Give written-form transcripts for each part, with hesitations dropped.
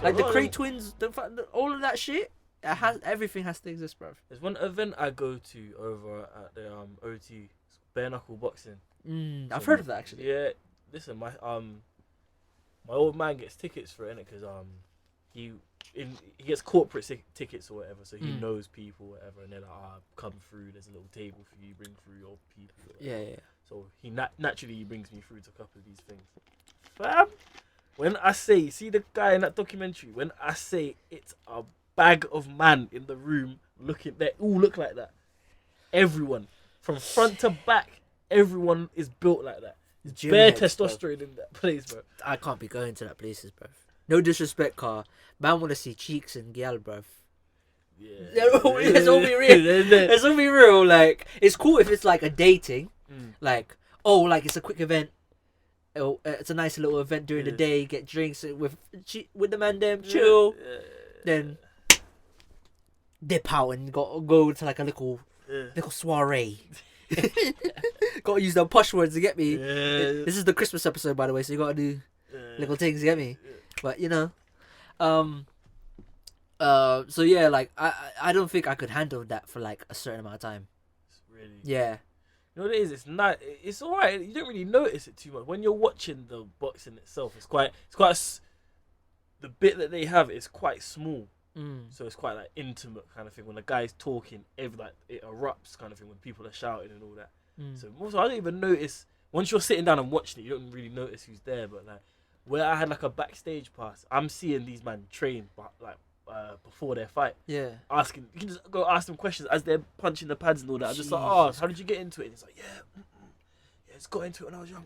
Like the Crate Twins, all of that shit. Everything has to exist, bruv. There's one event I go to over at the OT, bare knuckle boxing. I've heard of that actually. Yeah, listen, my old man gets tickets for it, innit? Because he gets corporate tickets or whatever, so he knows people, whatever, and they're like, come through. There's a little table for you. Bring through your people. Yeah. So he naturally brings me through to a couple of these things. Fam, when I say, see the guy in that documentary, when I say it's a bag of man in the room looking, they all look like that. Everyone, from front to back, everyone is built like that. Bare testosterone in that place, bro. I can't be going to that places, bruv. No disrespect, car. Man, want to see cheeks and gal, bruv. Yeah. Let's all be real. Let's all be real. Like, it's cool if it's like a dating. Like, like it's a quick event. It's a nice little event during the day. Get drinks with the man, them chill. Then dip out and go to like a little soiree. Gotta use the posh words to get me. This is the Christmas episode, by the way, so you gotta do little things to get me. But you know, so yeah, like I don't think I could handle that for like a certain amount of time. Really? Yeah. You know what it is? It's not. It's alright. You don't really notice it too much when you're watching the boxing itself. It's quite. The bit that they have is quite small, so it's quite like intimate kind of thing. When the guy's talking, it erupts kind of thing when people are shouting and all that. So also, I don't even notice once you're sitting down and watching it. You don't really notice who's there. But like where I had like a backstage pass, I'm seeing these men train, but like. Before their fight, you can just go ask them questions as they're punching the pads and all that. I'm just like, how did you get into it? And it's like, yeah, just got into it when I was young.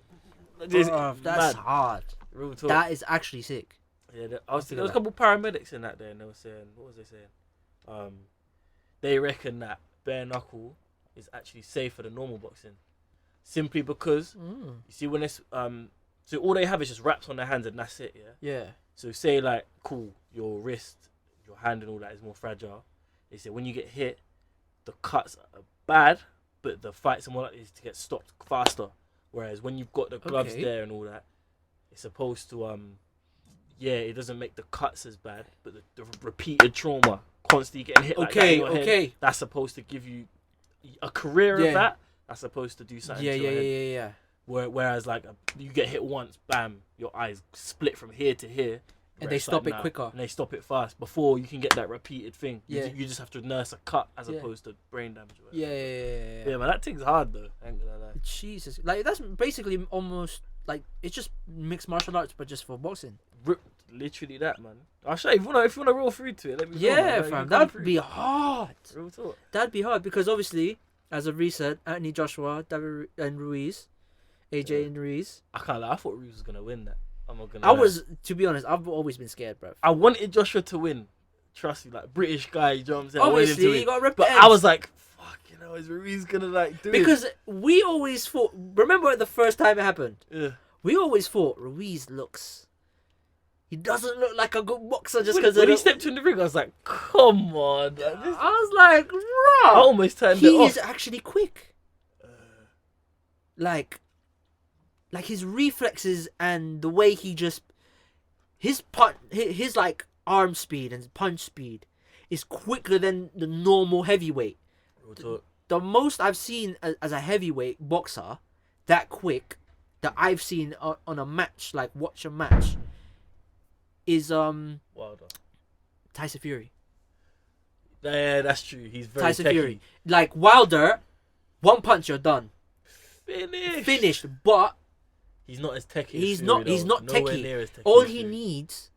That's hard. Real talk. That is actually sick. Yeah, there was a couple paramedics in that there, and they were saying, what was they saying? They reckon that bare knuckle is actually safer than normal boxing, simply because you see when it's so all they have is just wraps on their hands and that's it. Yeah. So say like, cool, your wrist, your hand and all that is more fragile. They say when you get hit, the cuts are bad, but the fights are more likely to get stopped faster. Whereas when you've got the gloves there and all that, it's supposed to it doesn't make the cuts as bad, but the repeated trauma, constantly getting hit like that in your head, that's supposed to give you a career of that. That's supposed to do something to your head. Yeah. Whereas like you get hit once, bam, your eyes split from here to here. And they stop it quicker. And they stop it fast before you can get that repeated thing. You just have to nurse a cut as opposed to brain damage. Yeah, man, that thing's hard though. I ain't gonna lie. Jesus, like that's basically almost like it's just mixed martial arts, but just for boxing. Literally that, man. I'll show you if you want to roll through to it. Let me know, man. Fam, that'd be hard. Real talk. That'd be hard because obviously, as of recent, Anthony Joshua, David and Ruiz, AJ and Ruiz. I can't lie. I thought Ruiz was gonna win that. I'm not gonna. I was, to be honest, I've always been scared, bro. I wanted Joshua to win. Trust me, like British guy, you know what I'm saying? Obviously, you got ripped. But I was like, fuck, is Ruiz gonna like do it? Because we always thought. Remember the first time it happened? Yeah. We always thought Ruiz looks. He doesn't look like a good boxer just because when he stepped in the ring, I was like, come on. I was like, bro. I almost turned it off. He is actually quick. Like his reflexes and the way he just his like arm speed and punch speed is quicker than the normal heavyweight. The most I've seen as a heavyweight boxer that quick that I've seen on a match, like watch a match, is Wilder. Tyson Fury. Yeah, that's true. He's very Tyson techy. Fury. Like Wilder, one punch you're done. Finished, but he's not as techy. He's as not. Fury, He's not Nowhere techy. near as techy All as he Fury. needs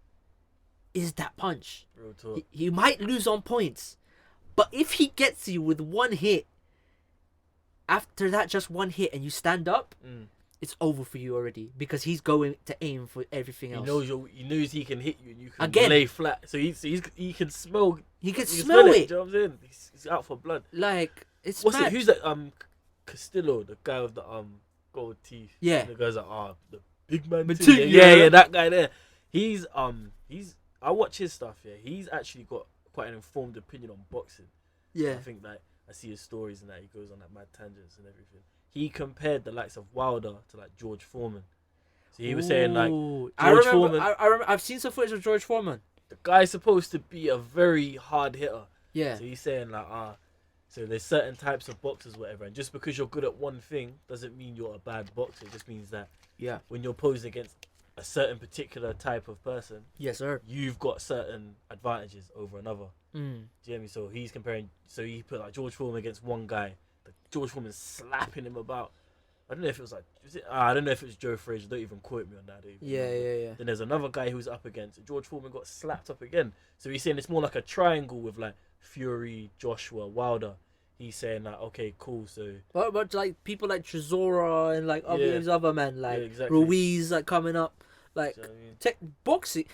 is that punch. Real talk. He might lose on points, but if he gets you with one hit, after that just one hit, and you stand up, it's over for you already because he's going to aim for everything else. He knows he can hit you and you can Again. lay flat. So he can smell. He can smell it. Do you know what I'm saying? He's out for blood. Like it's What's mad. it? Who's that? Castillo, the guy with the gold teeth. Yeah. The guy's like, the big man. Ting, yeah, that guy there. He's I watch his stuff. Yeah, he's actually got quite an informed opinion on boxing. Yeah. I think that I see his stories and that he goes on like mad tangents and everything. He compared the likes of Wilder to like George Foreman. So he was saying like I remember. Foreman. I remember. I've seen some footage of George Foreman. the guy's supposed to be a very hard hitter. Yeah. So he's saying like, so there's certain types of boxers, whatever, and just because you're good at one thing doesn't mean you're a bad boxer. It just means that when you're posing against a certain particular type of person, yes, sir, you've got certain advantages over another. Do you get me? So he's comparing. So he put like George Foreman against one guy. George Foreman slapping him about. I don't know if it was like. I don't know if it was Joe Frazier. Don't even quote me on that. Yeah. Then there's another guy who's up against. George Foreman got slapped up again. So he's saying it's more like a triangle with like Fury, Joshua, Wilder. He's saying like, okay, cool. So but like people like Chisora and like these other men like exactly. Ruiz like coming up like Do you know what I mean? boxing.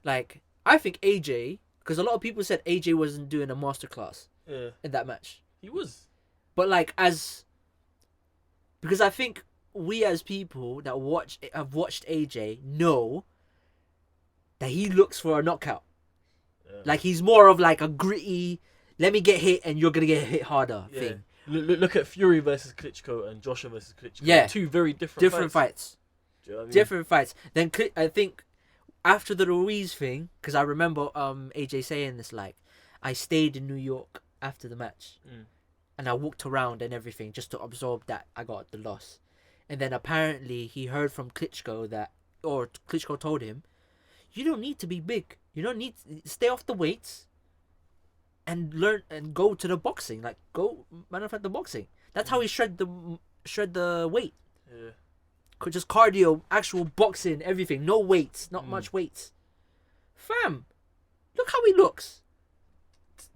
Like I think AJ, because a lot of people said AJ wasn't doing a masterclass in that match. He was. But like because I think we as people that have watched AJ know that he looks for a knockout. Yeah. Like he's more of like a gritty, let me get hit and you're gonna get hit harder thing. Look at Fury versus Klitschko and Joshua versus Klitschko. Yeah, two very different fights. Do you know what I mean? Different fights. Then I think after the Ruiz thing, because I remember AJ saying this, like I stayed in New York after the match. And I walked around and everything just to absorb that I got the loss. And then apparently he heard from Klitschko or Klitschko told him, you don't need to be big. You don't need to stay off the weights and learn and go to the boxing. Like go manufacture the boxing. That's how he shred the weight. Yeah. Just cardio, actual boxing, everything. No weights, not much weights. Fam, look how he looks.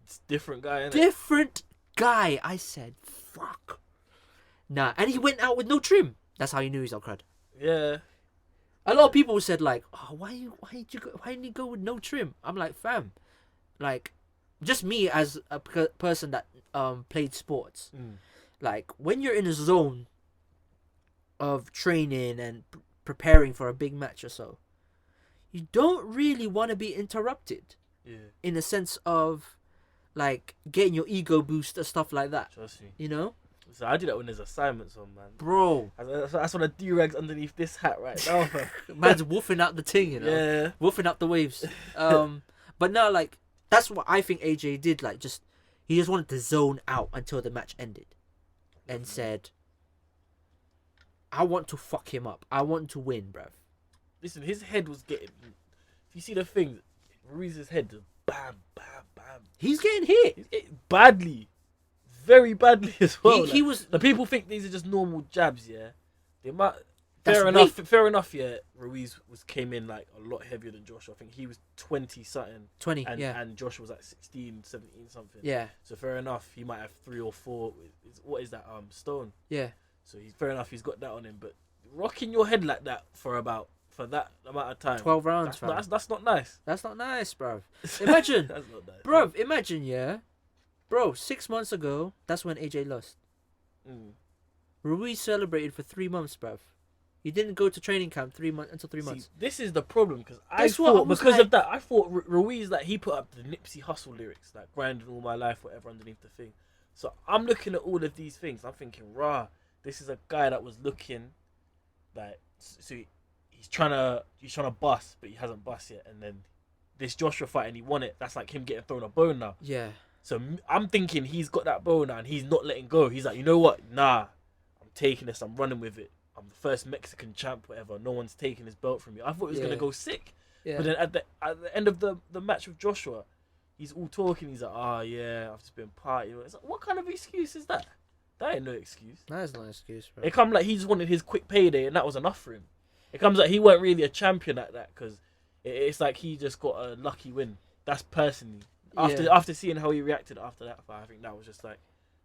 It's different guy, innit? Different guy. I said, fuck. Nah, and he went out with no trim. That's how you knew he's on crud. Yeah. A lot of people said like, oh, why didn't you go with no trim? I'm like, fam, like, just me as a person that played sports. Like when you're in a zone of training and preparing for a big match or so, you don't really want to be interrupted. Yeah. In a sense of like getting your ego boost or stuff like that. Trust me. You know? So I do that when there's assignments on, man. Bro. That's when I do-rags underneath this hat right now, man. Man's woofing out the ting, you know? Yeah. Woofing up the waves. But no, like, that's what I think AJ did. Like, he just wanted to zone out until the match ended. And said, I want to fuck him up. I want to win, bruv. Listen, his head was getting... If you see the thing, Ruiz's head, bam, bam, bam. He's getting hit. Badly. Very badly as well. He was... The people think these are just normal jabs, yeah? They might... Fair enough, yeah. Ruiz came in like a lot heavier than Joshua. I think he was 20-something. 20, and Joshua was like 16, 17 something. Yeah. So fair enough, he might have 3 or 4. What is that? Stone. Yeah. So fair enough, he's got that on him. But rocking your head like that for that amount of time. 12 rounds, that's not nice. That's not nice, bro. Imagine. That's not nice. Bro, imagine, yeah. Bro, 6 months ago, that's when AJ lost. Ruiz celebrated for 3 months, bruv. He didn't go to training camp until 3 months. This is the problem because I thought Ruiz, like, he put up the Nipsey Hussle lyrics, like grinding all my life, whatever, underneath the thing. So I'm looking at all of these things. I'm thinking, this is a guy that was looking like, so he's trying to bust, but he hasn't bust yet. And then this Joshua fight, and he won it. That's like him getting thrown a bone now. Yeah. So I'm thinking he's got that bone now, and he's not letting go. He's like, you know what? Nah, I'm taking this. I'm running with it. I'm the first Mexican champ, whatever. No one's taking his belt from me. I thought he was gonna go sick. Yeah. But then at the end of the match with Joshua, he's all talking. He's like, I've just been partying. It's like, what kind of excuse is that? That ain't no excuse. That is no excuse, bro. It comes like he just wanted his quick payday, and that was enough for him. It comes like he weren't really a champion at that, because it's like he just got a lucky win. That's personally. After seeing how he reacted after that fight, I think that was just like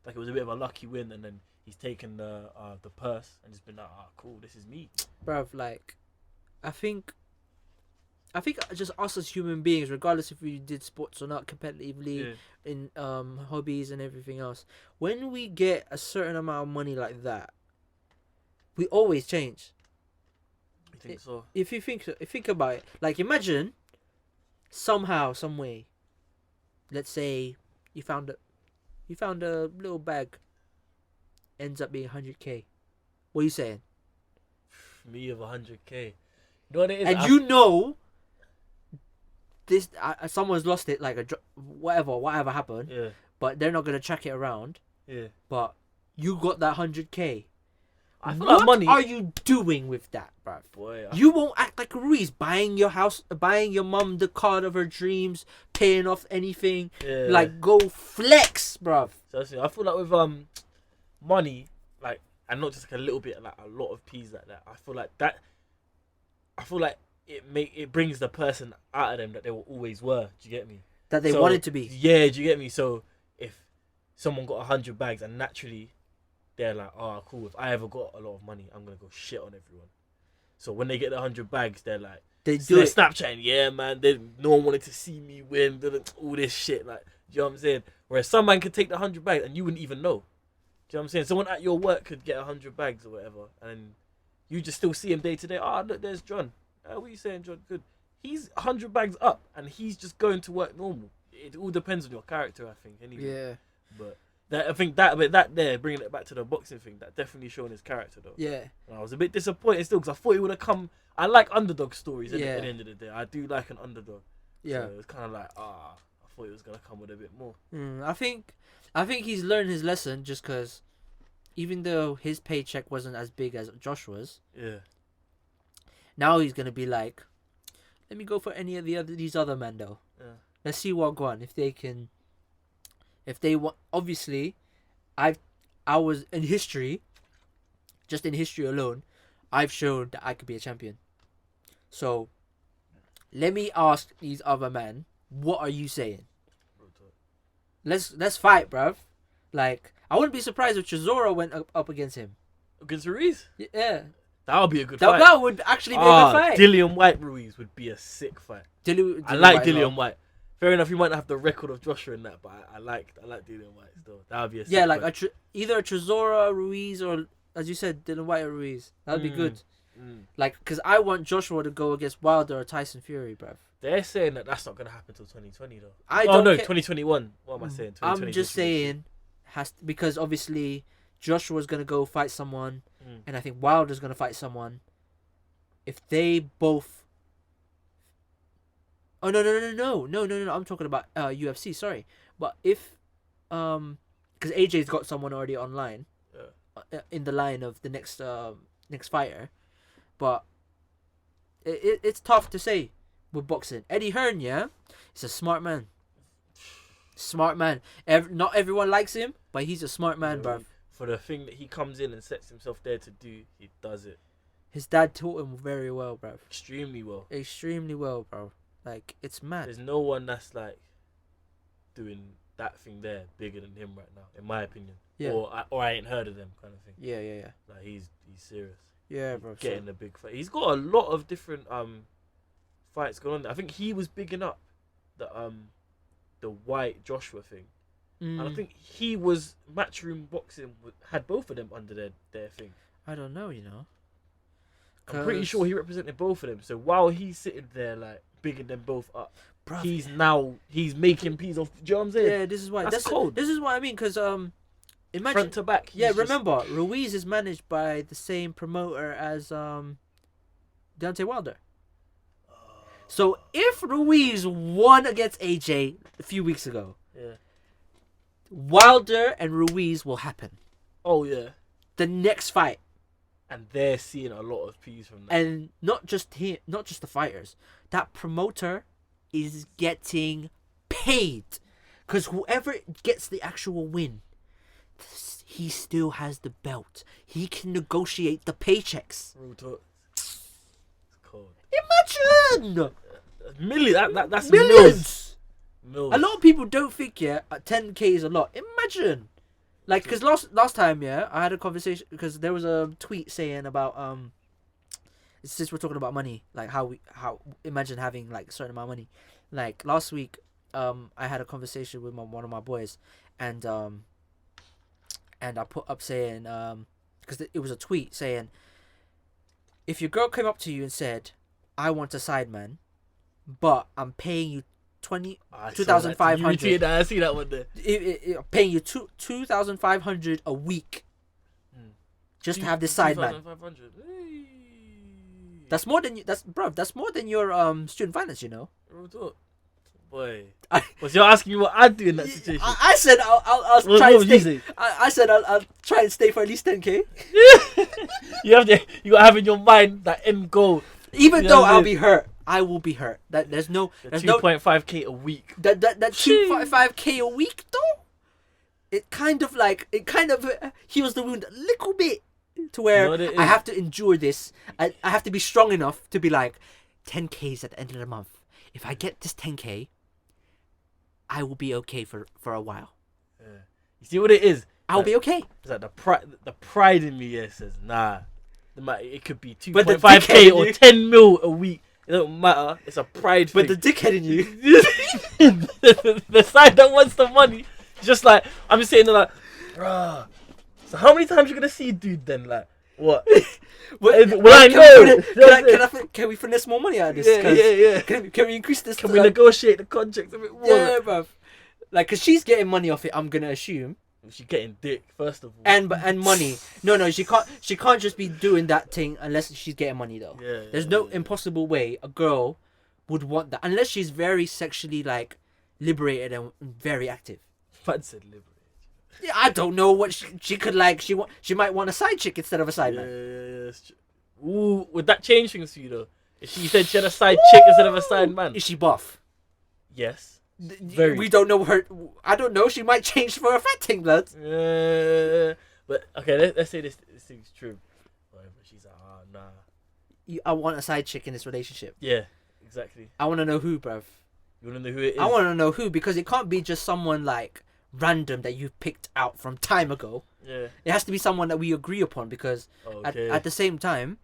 it was a bit of a lucky win, and then he's taken the purse and just been like, cool, this is me. Bruv, like, I think just us as human beings, regardless if we did sports or not competitively, in hobbies and everything else, when we get a certain amount of money like that, we always change. You think so? If you think about it, like, imagine somehow, some way, let's say you found a little bag, ends up being 100k. What are you saying? Me of 100k. You know what it is? And you know this someone's lost it, like whatever happened. Yeah. But they're not gonna track it around. Yeah. But you got that 100K. I feel like money. What are you doing with that, bruv? Boy, You won't act like Ruiz, buying your house, buying your mum the car of her dreams, paying off anything. Yeah. Like, go flex, bruv. So I feel like with money, like, and not just like a little bit, like a lot of P's like that. I feel like it brings the person out of them that they were always were. Do you get me? That they wanted to be. Yeah, do you get me? So if someone got 100 bags and naturally they're like, oh, cool, if I ever got a lot of money, I'm going to go shit on everyone. So when they get the 100 bags, they're like, they do it. Snapchatting, yeah, man, no one wanted to see me win, all this shit, like, do you know what I'm saying? Whereas some man could take the 100 bags and you wouldn't even know. Do you know what I'm saying? Someone at your work could get 100 bags or whatever, and you just still see him day to day. Oh, look, there's John. What are you saying, John? Good. He's 100 bags up and he's just going to work normal. It all depends on your character, I think, anyway. Yeah. But I think that there, bringing it back to the boxing thing, that definitely showing his character though. Yeah. And I was a bit disappointed still because I thought he would have come. I like underdog stories at the end of the day. I do like an underdog. Yeah. So it was kind of like, I thought he was gonna come with a bit more. I think he's learned his lesson just because, even though his paycheck wasn't as big as Joshua's. Yeah. Now he's gonna be like, let me go for any of these other men though. Yeah. Let's see what go on if they can. If they want, obviously, I was in history. Just in history alone, I've shown that I could be a champion. So, let me ask these other men, what are you saying? Let's fight, bruv. Like, I wouldn't be surprised if Chisora went up against him. Against Ruiz? Yeah. That would be a good fight. That would actually be a good fight. Dillian White Ruiz would be a sick fight. I like Dillian White. Fair enough, he might not have the record of Joshua in that, but I like Dillian White still. That would be a sick fight. like either a Chisora, Ruiz, or, as you said, Dillian White or Ruiz. That would be good. Like, because I want Joshua to go against Wilder or Tyson Fury, bruv. They're saying that that's not going to happen until 2020, though. 2021. What am I saying? I'm just saying, because obviously Joshua's going to go fight someone, and I think Wilder's going to fight someone. If they both... Oh, no. I'm talking about UFC, sorry. But if... Because AJ's got someone already online. In the line of the next fighter. But it's tough to say with boxing. Eddie Hearn, yeah, he's a smart man. Not everyone likes him, but he's a smart man, bruv. For the thing that he comes in and sets himself there to do, he does it. His dad taught him very well, bruv. Extremely well, bro. Like, it's mad. There's no one that's like doing that thing there bigger than him right now, in my opinion. Yeah. Or I ain't heard of them, kind of thing. Yeah. Like, he's serious. Yeah, bro. Getting the big fight. He's got a lot of different fights going on there. I think he was bigging up the White Joshua thing. And I think he was Matchroom Boxing had both of them under their thing. I don't know, you know. I'm pretty sure he represented both of them. So while he's sitting there like bigging them both up, bruv, he's making peas off. Do you know what I'm saying? Yeah, this is why. That's cold. This is what I mean, because imagine front to back. Yeah, remember Ruiz is managed by the same promoter as Deontay Wilder. So if Ruiz won against AJ a few weeks ago, Wilder and Ruiz will happen. Oh yeah. The next fight. And they're seeing a lot of peas from that. And not just him, not just the fighters. That promoter is getting paid. Because whoever gets the actual win, he still has the belt. He can negotiate the paychecks. It's cold. Imagine! That's millions. Mills. A lot of people don't think 10k is a lot. Imagine, like, because last time I had a conversation because there was a tweet saying about since we're talking about money, like how imagine having like a certain amount of money. Like last week, I had a conversation with one of my boys, and I put up saying because it was a tweet saying, if your girl came up to you and said, I want a sideman, but I'm paying you 2,500. I see that one there. Paying you 2,500 a week just to have this sideman. 2,500. That's more than that's more than your student finance, you know. Boy. Was you asking me what I'd do in that situation? I said I'll try and stay. I said I'll try and stay for at least 10k. You gotta have in your mind that end goal. Even though I'll be hurt, I will be hurt. There's no 2.5k a week. That 2.5k a week though. It kind of heals the wound a little bit to where I have to endure this. I have to be strong enough to be like 10k's at the end of the month. If I get this 10k, I will be okay for a while. Yeah. You see what it is? I'll be okay. It's like the pride in me says, nah. It could be 2.5k or 10 mil a week. It don't matter. It's a pride thing. But the dickhead in you, the side that wants the money, just like I'm just sitting there like, bruh. So how many times you gonna see dude then? Like what? Can we finesse more money out of this? Yeah. Can we increase this? Can we negotiate the contract a bit more? Yeah, bruv. Like, cause she's getting money off it. I'm gonna assume. She's getting dick first of all. And money. No, she can't just be doing that thing unless she's getting money though. Yeah. There's no impossible way a girl would want that unless she's very sexually like liberated and very active. Man said liberated. Yeah, I don't know what she could like. She might want a side chick instead of a side man. Yeah. Ooh, would that change things for you though? If she said she had a side chick instead of a side man. Is she buff? Yes. Very. We don't know her. I don't know. She might change for a fat thing, blood. But okay, let's say this thing's true. But she's like, nah. I want a side chick in this relationship. Yeah, exactly. I want to know who, bruv. You want to know who it is? I want to know who, because it can't be just someone like random that you picked out from time ago. Yeah. It has to be someone that we agree upon, because at the same time.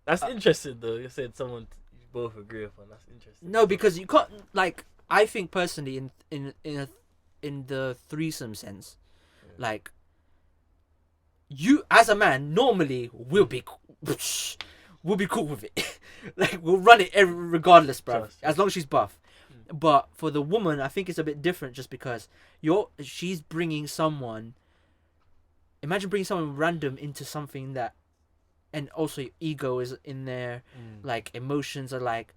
That's interesting though. You said someone you both agree upon. That's interesting. No, because you can't like. I think personally, in the threesome sense, like you as a man normally will be cool with it. Like we'll run it regardless, bro. As long as she's buff. But for the woman, I think it's a bit different, just because she's bringing someone. Imagine bringing someone random into something that, and also your ego is in there. Like emotions are like,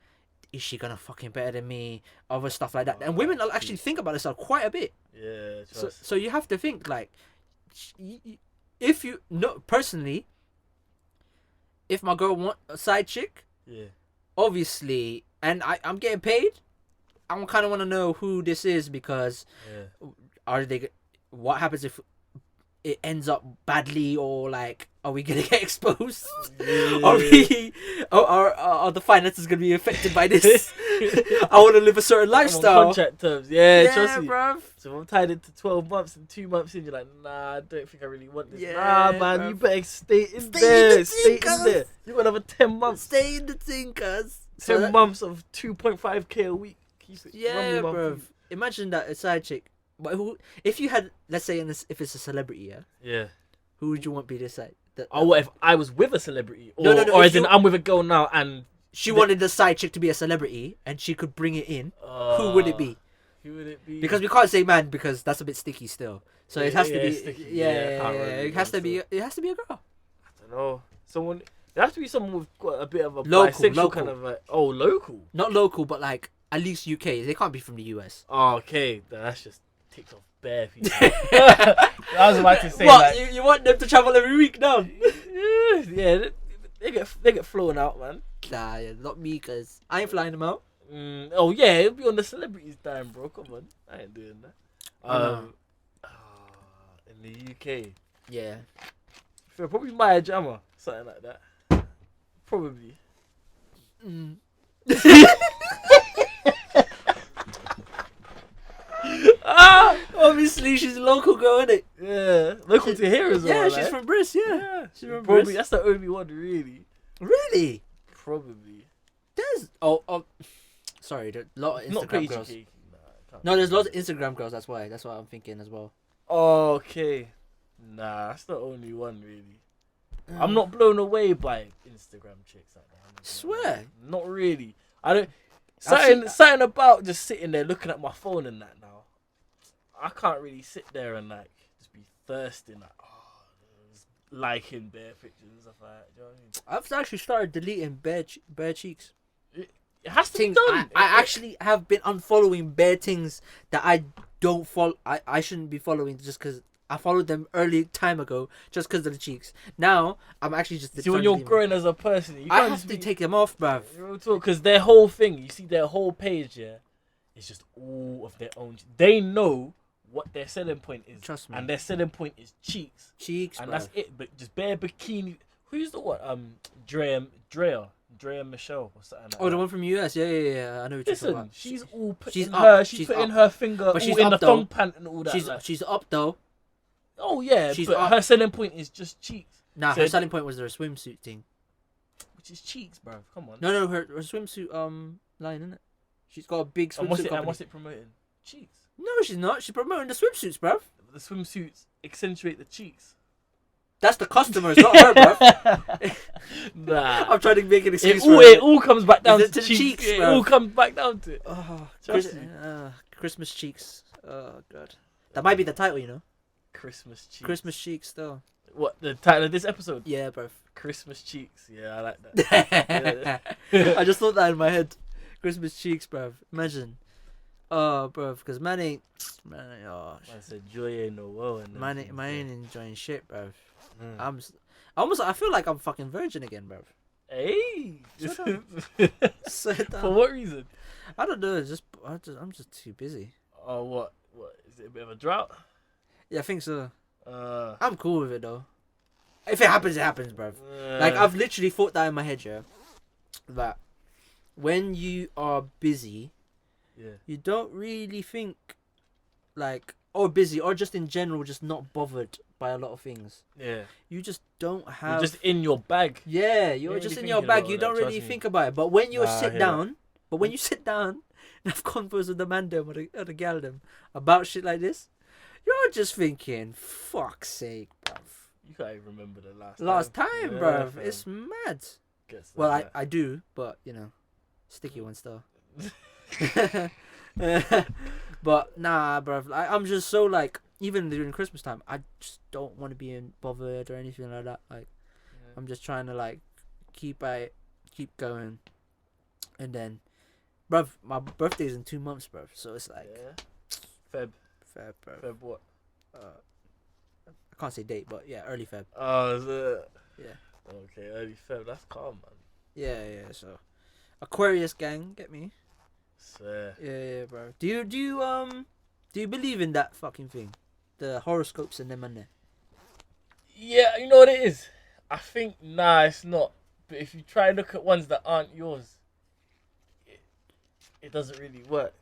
is she gonna fucking better than me? Other stuff like that. And women will actually think about this quite a bit. Yeah. So you have to think like, if you personally, if my girl want a side chick, obviously, and I'm getting paid, I kind of want to know who this is, because what happens if it ends up badly, or like, are we gonna get exposed? Are the finances gonna be affected by this? I want to live a certain lifestyle. Contract terms, trust me, bruv. So if I'm tied into 12 months and 2 months in, you're like, nah, I don't think I really want this. Yeah, nah, man, bruv. You better stay in there. You got another 10 months. Stay in the thing, cuz. 10 months of 2.5k a week. Keep it. Yeah, bruv. Imagine that a side chick. But if you had, let's say, if it's a celebrity, who would you want be this side? What if I was with a celebrity? Or, no. Or as in, I'm with a girl now and she wanted the side chick to be a celebrity and she could bring it in. Who would it be? Who would it be? Because we can't say man, because that's a bit sticky still. So it has to be. Sticky. It has to be. It has to be a girl. I don't know. Someone. It has to be someone with quite a bit of a local kind of local. Not local, but like at least UK. They can't be from the US. Oh, okay. That's just ticked off bare people. I was about to say, what? Like, you want them to travel every week now? Yeah, they get flown out, man. Nah, not me, cause I ain't flying them out. Oh yeah, it'll be on the celebrities' time, bro. Come on, I ain't doing that. In the UK, yeah, probably Maya Jama, something like that. Probably. Obviously she's a local girl, isn't it? Yeah, local to here as well. Yeah, she's from Bristol. Yeah, she's from probably Bristol. That's the only one, really. Really? Probably. There's sorry, there's a lot of Instagram girls. No, there's lots of Instagram girls. That's why I'm thinking as well. Okay, nah, that's the only one really. I'm not blown away by Instagram chicks like that. Swear, not really. I don't. Something about just sitting there looking at my phone and that now. I can't really sit there and like just be thirsting like liking bare pictures and stuff like that. Do you know what I mean? I've actually started deleting bare cheeks. It has to things. be done. I actually have been unfollowing bare things that I don't follow. I shouldn't be following just because I followed them early time ago just because of the cheeks. Now I'm actually just. See, when you're growing as a person, I have to take them off, bruv. Because their whole thing, you see their whole page, yeah, it's just all of their own. They know what their selling point is. Trust me. And their selling point is cheeks. Cheeks, and bruv. that's it. But just bare bikini. Who's the what? Drea Michelle or something. Like the one from US. Yeah. I know what you're talking about. She's all put she's in up. her. She's She's putting up. her finger But all she's in up, the though. thong pant and all that. She's up though. Oh yeah, She's but up. her selling point is just cheeks. Nah, So her selling point was their swimsuit thing. which is cheeks, bro. Come on. No, her swimsuit line, isn't it? She's got a big swimsuit company. And what's it promoting? Cheeks. No, she's not. She's promoting the swimsuits, bruv. The swimsuits accentuate the cheeks. That's the customers, not her, bruv. Nah. I'm trying to make an excuse It all comes back down to the cheeks. cheeks, It bruv. all comes back down to it. Oh, Trust me. Christmas cheeks. Oh god, that might be the title, you know. Christmas cheeks. Christmas cheeks, though. What, the title of this episode? Yeah, bruv. Christmas cheeks. Yeah, I like that. I just thought that in my head. Christmas cheeks, bruv. Imagine. Oh, bruv, because man ain't. Oh, I said joy ain't no woe. man ain't enjoying shit, bruv. Mm. I feel like I'm fucking virgin again, bruv. Hey. Sit down. For what reason? I don't know. I'm just too busy. Oh, what? What is it? A bit of a drought? Yeah, I think so. Uh, I'm cool with it though. If it happens, it happens, bruv. Like I've literally thought that in my head, yeah. That when you are busy, yeah. you don't really think like or busy or just in general just not bothered by a lot of things. Yeah. You just don't have. You're just in your bag. Yeah, you're You just ain't in really your thinking bag. about You that, don't really trust me. think about it. But when you Nah, I sit hear down, and have convos with the man them or the gal them about shit like this, you're just thinking, fuck's sake, bruv. You can't even remember the Last time, Yeah, bruv. fam. It's mad. Guess Well, that. I do, but you know, sticky one still. But nah, bruv. I'm just so like, even during Christmas time, I just don't want to be bothered or anything like that. Like, Yeah. I'm just trying to like keep going, and then, bruv, my birthday's in 2 months, bruv. So it's like, Yeah. Feb, bruv. Feb what? I can't say date, but yeah, early Feb. Oh, is it? Yeah. Okay, early Feb. That's calm, man. Yeah. So, Aquarius gang, get me? Swear. Yeah, bro. Do you believe in that fucking thing, the horoscopes and them and there? Yeah, you know what it is? I think, nah, it's not. But if you try and look at ones that aren't yours, it doesn't really work.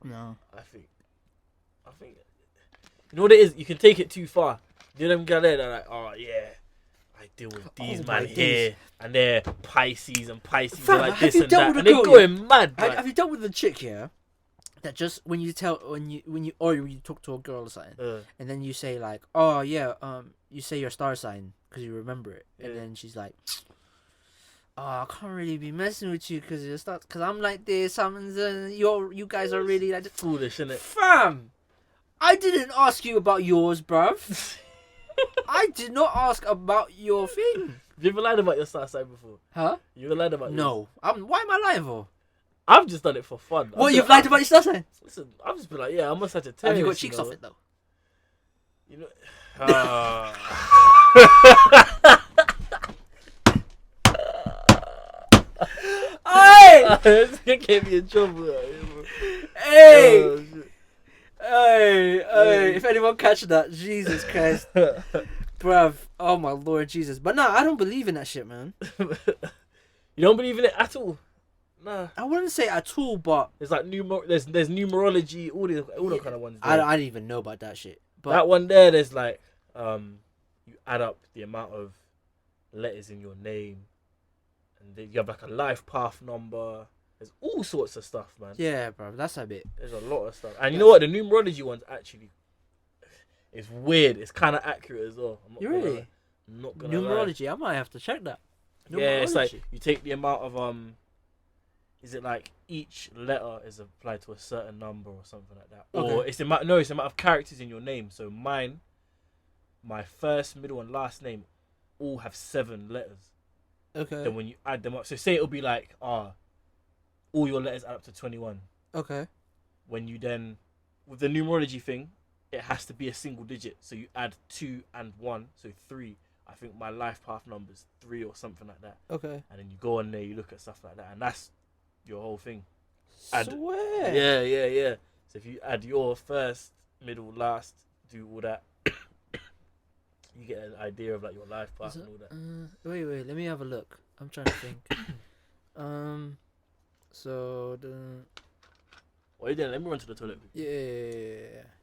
No. I think. You know what it is? You can take it too far. You know them guys there that are like, oh yeah, I deal with these my man days. here, and they're Pisces and Pisces Fam, are like have this you and dealt that, with and a they're girl going mad. Have you dealt with the chick here? That just when you talk to a girl or something, and then you say like, oh yeah, you say your star sign because you remember it, and Yeah. then she's like, oh, I can't really be messing with you because I'm like this, you guys are really like this. Foolish, innit? Fam, I didn't ask you about yours, bruv. I did not ask about your thing. Have you ever lied about your star sign before? Huh? You ever lied about yours? No. Why am I lying for? I've just done it for fun. What, you've lied about your star sign? Listen, I've just been like, yeah, I'm a Sagittarius. Have you got cheeks off it though? You know. Hey! It's gonna get me in trouble. Hey! Oh, shit. Hey! If anyone catch that, Jesus Christ. Bruv. Oh my Lord Jesus. But nah, I don't believe in that shit, man. You don't believe in it at all? Nah. I wouldn't say at all, but There's like there's numerology, all the kind of ones. I There. didn't even know about that shit. But That one there, there's like, you add up the amount of letters in your name, and then you have like a life path number. There's all sorts of stuff, man. yeah, bruv, that's a bit. There's a lot of stuff, and you know what? The numerology one's actually, it's weird. It's kind of accurate as well. I'm not You gonna really? lie. I'm not gonna lie. Numerology. I might have to check that. Yeah, it's like Numerology. you take the amount of is it like each letter is applied to a certain number or something like that, or Okay. it's the amount of characters in your name. So mine, my first, middle, and last name all have 7 letters. Okay. Then when you add them up, so say it'll be like all your letters add up to 21. Okay. When you then, with the numerology thing, it has to be a single digit. So you add 2 and 1, so 3. I think my life path number's 3 or something like that. Okay. And then you go on there, you look at stuff like that, and that's your whole thing. Swear. Yeah. So if you add your first, middle, last, do all that, you get an idea of like your life path and all that. Wait. Let me have a look. I'm trying to think. So the. What are you doing? Let me run to the toilet. Yeah.